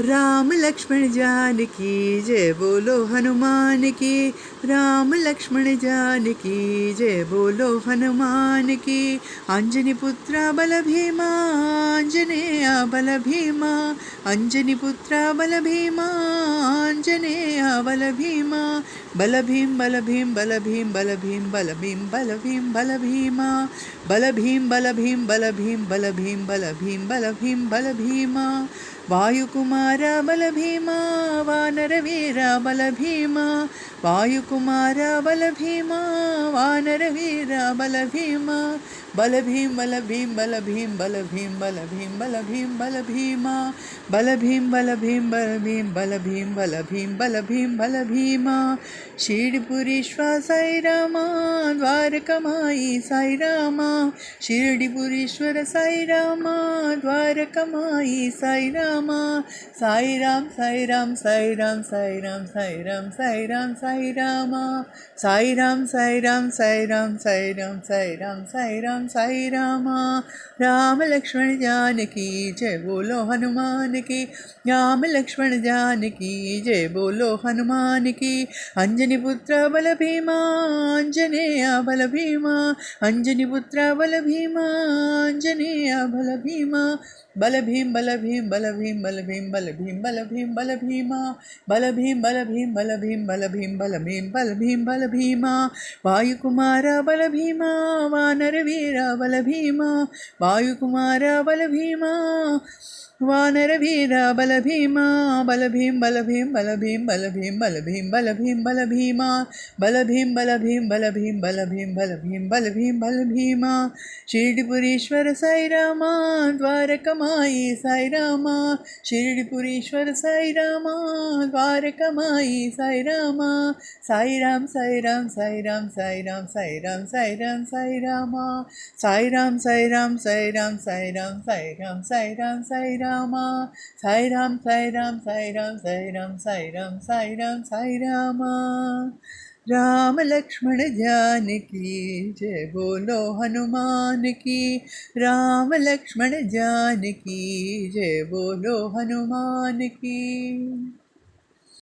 राम लक्ष्मण जानकी जय बोलो हनुमान की। राम लक्ष्मण जानकी जय बोलो हनुमान की। अंजनी पुत्र बल भीमा आंजनेय बल भीमा। अंजनी पुत्र बल भीमा आंजनेय बल भीमा। बल भीम बल भीम बल भीम बल भीम बल भीम बल भीम बल भीमा। बल भीम बल भीम बल भीम बल भीम बल भीम बल भीम बल भीमा। वायुकुमार बल भीमा वानर वीर बल भीमा। वायुकुमार बल भीमा वानर वीर बल भीमा। बल भीम बल भीम बल भीम बल भीम बल भीम बल भीम बल भीमा। बल भीम बल भीम बल भीम बल भीम बल भीम बल भीम बल भीमा। शिरडीपुरीश्वर साई रामा द्वारकमाई साई रामा। शिरडीपुरीश्वर साई रामा द्वारकमाई साई रामा। साई राम साई राम साई राम साई राम साई राम साई राम साई रामा। साई राम साई राम साई राम साई राम साई राम साई राम साई रामा। राम लक्ष्मण जानकी जय बोलो हनुमान की। राम लक्ष्मण जानकी जय बोलो हनुमान की। अंजनी पुत्र बल भीमा आंजनेय बल भीमा। अंजनी पुत्र बल भीमा आंजनेय बल भीमा। बल भीम बल भीम बल भीम बल भीम बल भीम बल भीम बल भीमा। बल भीम बल भीम बल भीम बल भीम बल भीम बल भीम बल भीमा। वायुकुमार बल भीमा वानर वीर बल भीमा। वायुकुमार बल भीमा वानर वीर बल भीमा। बल भीम बल भीम बल भीम बल भीम बल भीम बल भीम बल भीमा। बल भीम बल भीम बल भीम बल भीम बल भीम बल भीम बल भीमा। शिरडीपुरीश्वर साई रामा द्वारकमाई साई रामा। शिरडीपुरीश्वर साई रामा द्वारकमाई साई रामा। साई राम साई राम साई राम साई राम साई राम साई राम साई रामा। साई राम साई राम साई राम साई राम साई राम साई राम साई रामा। साई राम साई राम साई राम साई राम साई राम साई राम साई रामा। राम लक्ष्मण जानकी जय बोलो हनुमान की। राम लक्ष्मण जानकी जय बोलो हनुमान की।